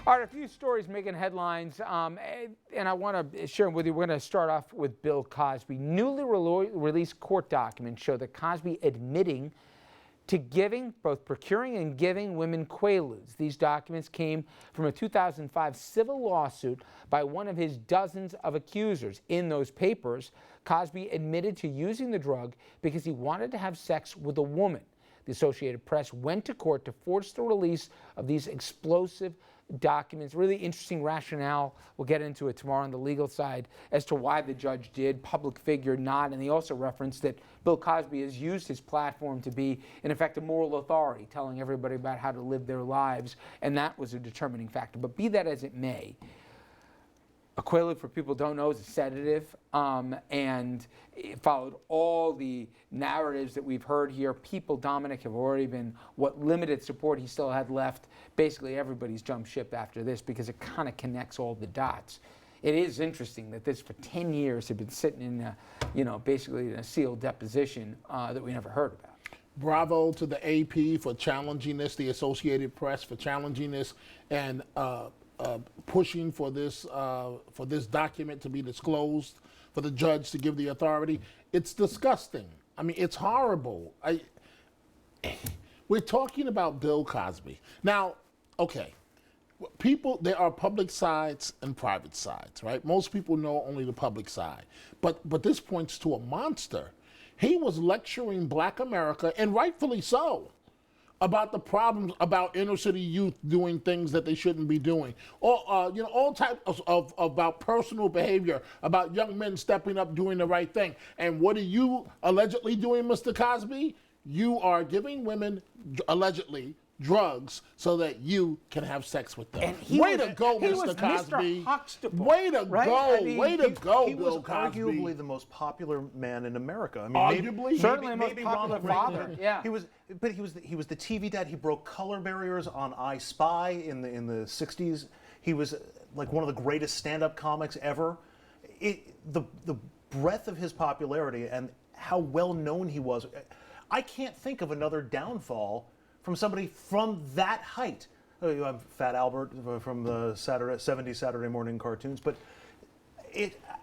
All right, a few stories making headlines, and I want to share them with you. We're going to start off with Bill Cosby. Newly released court documents show that Cosby admitting to both procuring and giving women quaaludes. These documents came from a 2005 civil lawsuit by one of his dozens of accusers. In those papers, Cosby admitted to using the drug because he wanted to have sex with a woman. The Associated Press went to court to force the release of these explosive documents. Really interesting rationale. We'll get into it tomorrow on the legal side as to why the judge did, public figure not. And he also referenced that Bill Cosby has used his platform to be, in effect, a moral authority, telling everybody about how to live their lives. And that was a determining factor. But be that as it may, a quaalude, for people who don't know, is a sedative, and it followed all the narratives that we've heard here. People, Dominic, have already been, what limited support he still had left, basically everybody's jumped ship after this because it kind of connects all the dots. It is interesting that this, for 10 years, had been sitting in, basically in a sealed deposition that we never heard about. Bravo to the AP for challenging this, the Associated Press for challenging this, and pushing for this document to be disclosed, for the judge to give the authority. It's disgusting. I mean, it's horrible. We're talking about Bill Cosby. Now, okay, there are public sides and private sides, right? Most people know only the public side. But this points to a monster. He was lecturing Black America, and rightfully so, about the problems about inner city youth doing things that they shouldn't be doing, or all types of about personal behavior, about young men stepping up doing the right thing. And what are you allegedly doing, Mr. Cosby? You are giving women allegedly drugs so that you can have sex with them. Way to go, Mr. Cosby. Way to go. Way to go, Bill Cosby. He was arguably the most popular man in America. I mean, arguably? Certainly the most popular father. Yeah. He was the TV dad. He broke color barriers on I Spy in the 60s. He was like one of the greatest stand-up comics ever. The breadth of his popularity and how well known he was. I can't think of another downfall from somebody from that height. You have Fat Albert from the 70s Saturday morning cartoons, but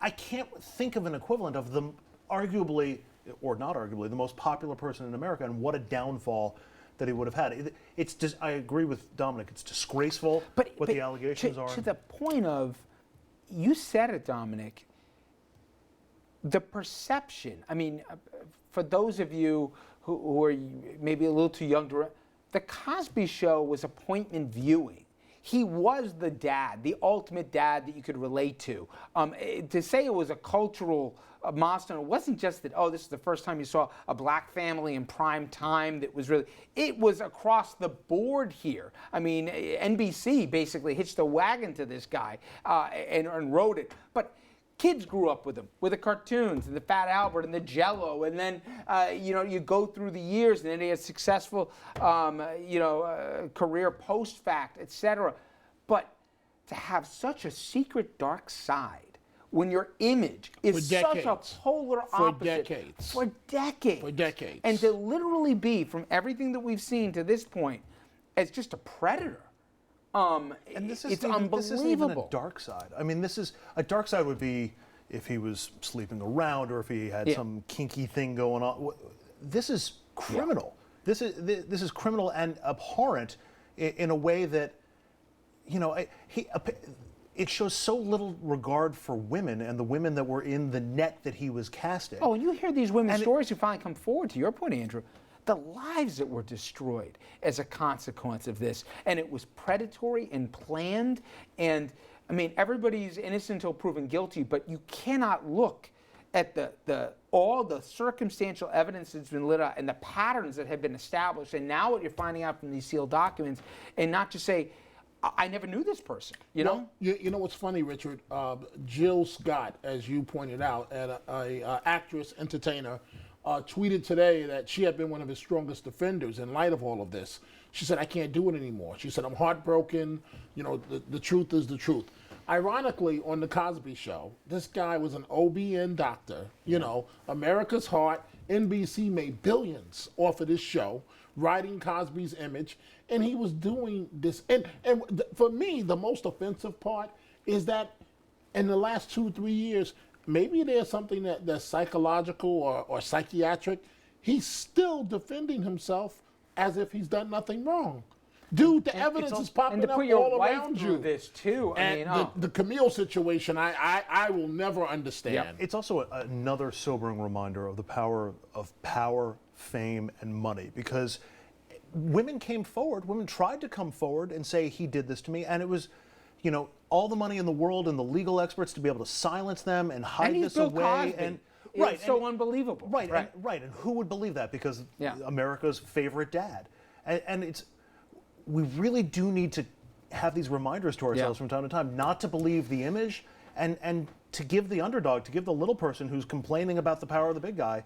I can't think of an equivalent of the arguably, or not arguably, the most popular person in America, and what a downfall that he would have had. It's just, I agree with Dominic, it's disgraceful what the allegations are. To the point of, you said it, Dominic, the perception, I mean, for those of you who are maybe a little too young to, the Cosby Show was appointment viewing. He was the dad, the ultimate dad that you could relate to. To say it was a cultural milestone, it wasn't just that, oh, this is the first time you saw a Black family in prime time that was really, it was across the board here. I mean, NBC basically hitched the wagon to this guy and wrote it. But kids grew up with him, with the cartoons and the Fat Albert and the Jell-O, and then you go through the years, and then he had a successful career post-fact, etc. But to have such a secret dark side when your image is such a polar opposite for decades, and to literally be, from everything that we've seen to this point, as just a predator. And it's unbelievable. This isn't even a dark side. I mean, a dark side would be if he was sleeping around or if he had some kinky thing going on. This is criminal. Yeah. This is criminal and abhorrent in a way that, it shows so little regard for women and the women that were in the net that he was casting. Oh, and you hear these women's stories who finally come forward, to your point, Andrew. The lives that were destroyed as a consequence of this. And it was predatory and planned. And, I mean, everybody's innocent until proven guilty, but you cannot look at all the circumstantial evidence that's been lit up and the patterns that have been established, and now what you're finding out from these sealed documents, and not just say, I never knew this person, you know? You know what's funny, Richard? Jill Scott, as you pointed out, a actress, entertainer, tweeted today that she had been one of his strongest defenders in light of all of this. She said, I can't do it anymore. She said, I'm heartbroken. The truth is the truth. Ironically, on the Cosby Show, this guy was an OBN doctor, America's heart, NBC made billions off of this show, writing Cosby's image, and he was doing this. And for me, the most offensive part is that in the last 2-3 years, maybe there's something that's psychological or psychiatric. He's still defending himself as if he's done nothing wrong. Dude, the evidence is popping and to up put your all wife around through you. this too. I And mean, the Camille situation, I will never understand. Yep. It's also another sobering reminder of the power of fame, and money, because women came forward, women tried to come forward and say he did this to me, and it was, you know, all the money in the world and the legal experts to be able to silence them and hide and he's this Bill away. Cosby. And It's so unbelievable. Right, and who would believe that? Because America's favorite dad, and it's, we really do need to have these reminders to ourselves from time to time, not to believe the image, and to give the underdog, to give the little person who's complaining about the power of the big guy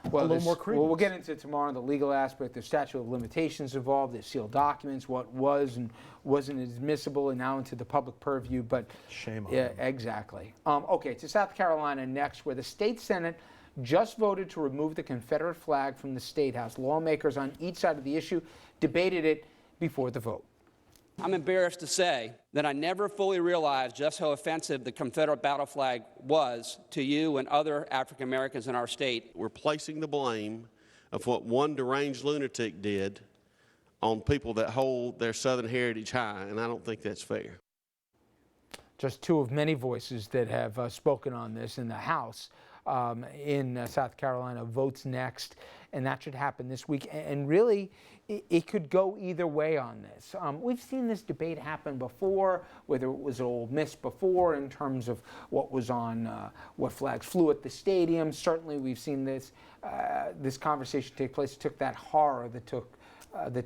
a little more credence. Well, we'll get into it tomorrow, the legal aspect. There's statute of limitations involved. There's sealed documents, what was and wasn't admissible, and now into the public purview. But shame on yeah, them. Exactly. Okay, to South Carolina next, where the state Senate just voted to remove the Confederate flag from the State House. Lawmakers on each side of the issue debated it before the vote. I'm embarrassed to say that I never fully realized just how offensive the Confederate battle flag was to you and other African Americans in our state. We're placing the blame of what one deranged lunatic did on people that hold their Southern heritage high, and I don't think that's fair. Just two of many voices that have spoken on this in the House in South Carolina. Votes next, and that should happen this week. And really, it could go either way on this. We've seen this debate happen before, whether it was Ole Miss before in terms of what was on, what flags flew at the stadium. Certainly, we've seen this this conversation take place. It took that horror that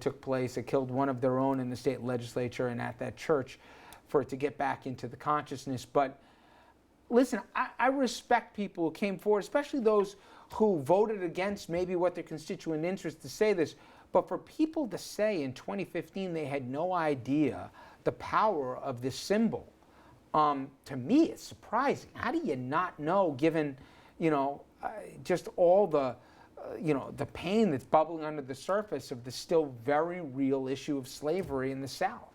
took place. It killed one of their own in the state legislature and at that church, for it to get back into the consciousness. But listen, I respect people who came forward, especially those who voted against maybe what their constituent interest to say this. But for people to say in 2015 they had no idea the power of this symbol, to me it's surprising. How do you not know, given, just all the, the pain that's bubbling under the surface of the still very real issue of slavery in the South?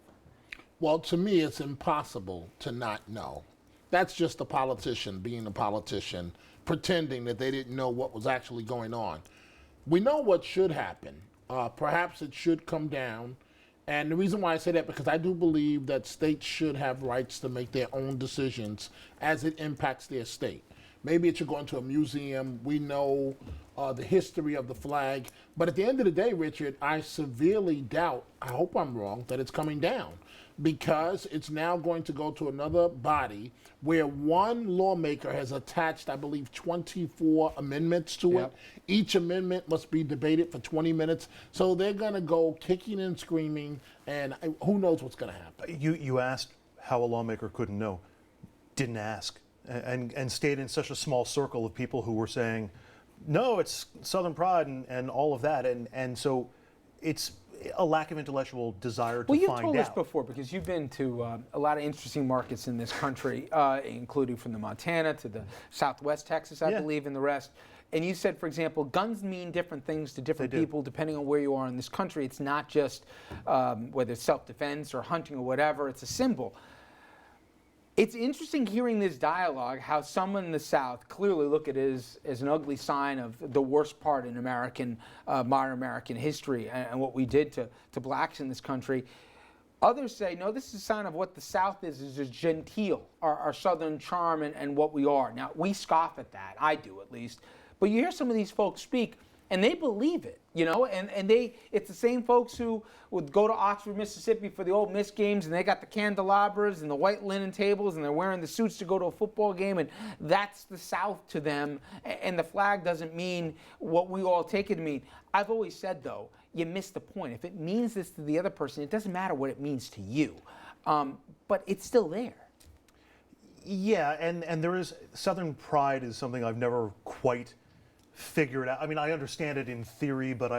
Well, to me, it's impossible to not know. That's just a politician being a politician, pretending that they didn't know what was actually going on. We know what should happen. Perhaps it should come down. And the reason why I say that, because I do believe that states should have rights to make their own decisions as it impacts their state. Maybe it should go into a museum. We know the history of the flag. But at the end of the day, Richard, I severely doubt, I hope I'm wrong, that it's coming down, because it's now going to go to another body where one lawmaker has attached, I believe, 24 amendments to it. Each amendment must be debated for 20 minutes. So they're going to go kicking and screaming, and who knows what's going to happen. You asked how a lawmaker couldn't know. Didn't ask. And stayed in such a small circle of people who were saying, no, it's Southern pride and all of that. And so it's a lack of intellectual desire to find out. Well, you've told us before, because you've been to a lot of interesting markets in this country, including from the Montana to the Southwest Texas, I believe, and the rest. And you said, for example, guns mean different things to different people depending on where you are in this country. It's not just whether it's self-defense or hunting or whatever. It's a symbol. It's interesting hearing this dialogue, how someone in the South clearly look at it as an ugly sign of the worst part in modern American history and what we did to blacks in this country. Others say, no, this is a sign of what the South is a genteel, our Southern charm and what we are. Now, we scoff at that. I do, at least. But you hear some of these folks speak, and they believe it, and it's the same folks who would go to Oxford, Mississippi for the Ole Miss games, and they got the candelabras and the white linen tables, and they're wearing the suits to go to a football game, and that's the South to them, and the flag doesn't mean what we all take it to mean. I've always said, though, you miss the point. If it means this to the other person, it doesn't matter what it means to you, but it's still there. Yeah, and there is, Southern pride is something I've never quite figure it out. I mean, I understand it in theory, but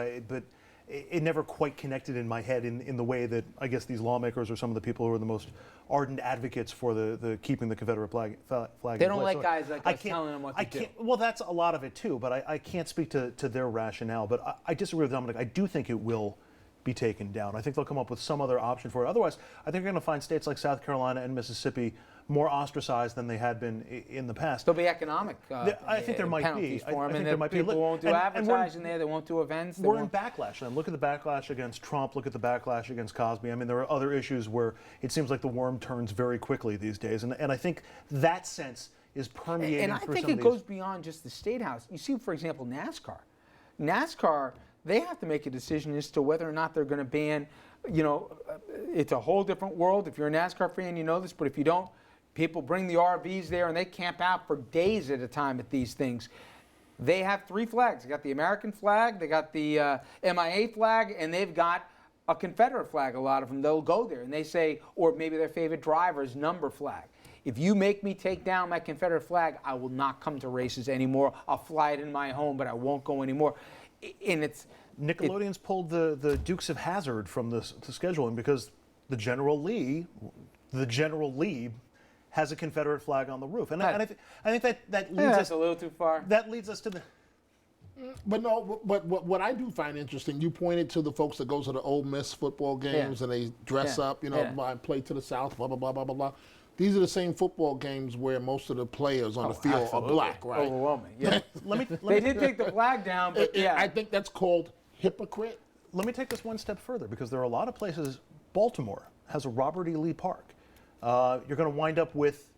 it never quite connected in my head in the way that I guess these lawmakers or some of the people who are the most ardent advocates for the keeping the Confederate flag. They don't like guys like us telling them what to do. Well, that's a lot of it too, but I can't speak to their rationale. But I disagree with Dominic. I do think it will be taken down. I think they'll come up with some other option for it. Otherwise, I think you're going to find states like South Carolina and Mississippi more ostracized than they had been in the past. There'll be economic I think there might be. For them, I think and there might be. people won't do advertising there. They won't do events. We're in backlash. And look at the backlash against Trump. Look at the backlash against Cosby. I mean, there are other issues where it seems like the worm turns very quickly these days. And I think that sense is permeating and I through think some it of goes these. beyond just the State House. You see, for example, NASCAR, they have to make a decision as to whether or not they're going to ban, it's a whole different world. If you're a NASCAR fan, you know this, but if you don't, people bring the RVs there and they camp out for days at a time at these things. They have 3 flags. They got the American flag, they got the MIA flag, and they've got a Confederate flag, a lot of them. They'll go there and they say, or maybe their favorite driver's number flag. If you make me take down my Confederate flag, I will not come to races anymore. I'll fly it in my home, but I won't go anymore. And Nickelodeon's pulled the Dukes of Hazzard from the scheduling because the General Lee has a Confederate flag on the roof, and I think that leads us a little too far. That leads us to the. But no, but what I do find interesting, you pointed to the folks that go to the Ole Miss football games and they dress up, play to the South, blah, blah, blah, blah, blah, blah. These are the same football games where most of the players on the field are black, right? Overwhelming, yeah. They did take the flag down, but yeah. I think that's called hypocrite. Let me take this one step further because there are a lot of places. Baltimore has a Robert E. Lee Park. You're going to wind up with,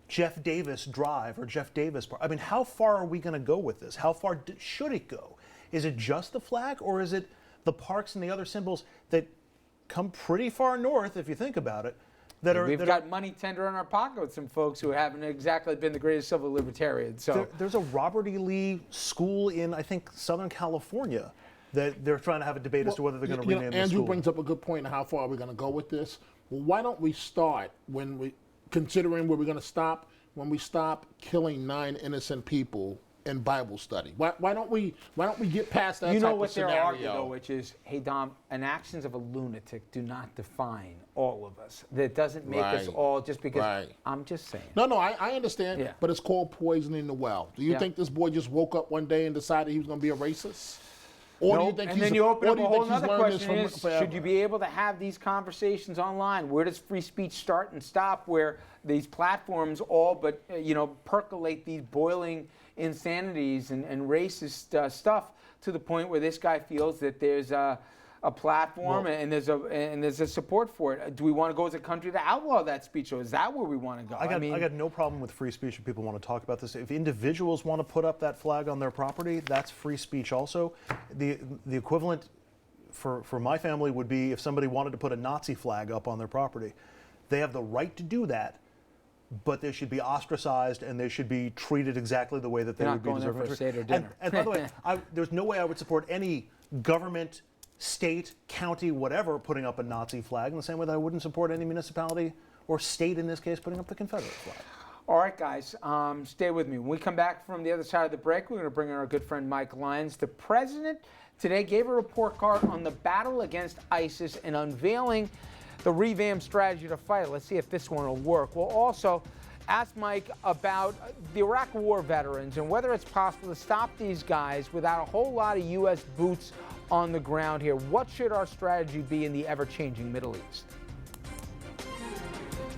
Jeff Davis Drive or Jeff Davis Park. I mean, how far are we going to go with this? How far should it go? Is it just the flag, or is it the parks and the other symbols that come pretty far north, if you think about it? We've got money tender in our pocket with some folks who haven't exactly been the greatest civil libertarians. So there's a Robert E. Lee school in, I think, Southern California that they're trying to have a debate as to whether they're going to rename the school. Andrew brings up a good point on how far are we going to go with this. Well, why don't we start considering where we're going to stop, when we stop killing 9 innocent people in Bible study? Why don't we get past that? You know type what of they're scenario? arguing, though, which is, hey Dom, an actions of a lunatic do not define all of us. That doesn't make us all just because. Right. I'm just saying. No, I understand, Yeah. but it's called poisoning the well. Do you think this boy just woke up one day and decided he was going to be a racist? Or do you think and then you open up a whole other question is, forever? should you be able to have these conversations online? Where does free speech start and stop, where these platforms all but, percolate these boiling insanities and racist stuff to the point where this guy feels that there's a platform and there's a support for it. Do we want to go as a country to outlaw that speech, or is that where we want to go? I got no problem with free speech if people want to talk about this. If individuals want to put up that flag on their property, that's free speech also. The equivalent for my family would be if somebody wanted to put a Nazi flag up on their property. They have the right to do that, but they should be ostracized and they should be treated exactly the way that they would be deserving. They're not going there for a Seder dinner. And by the way, there's no way I would support any government, state, county, whatever, putting up a Nazi flag in the same way that I wouldn't support any municipality or state, in this case, putting up the Confederate flag. All right, guys, stay with me. When we come back from the other side of the break, we're going to bring in our good friend Mike Lyons. The president today gave a report card on the battle against ISIS and unveiling the revamped strategy to fight. Let's see if this one will work. We'll also ask Mike about the Iraq War veterans and whether it's possible to stop these guys without a whole lot of U.S. boots on the ground here. What should our strategy be in the ever-changing Middle East?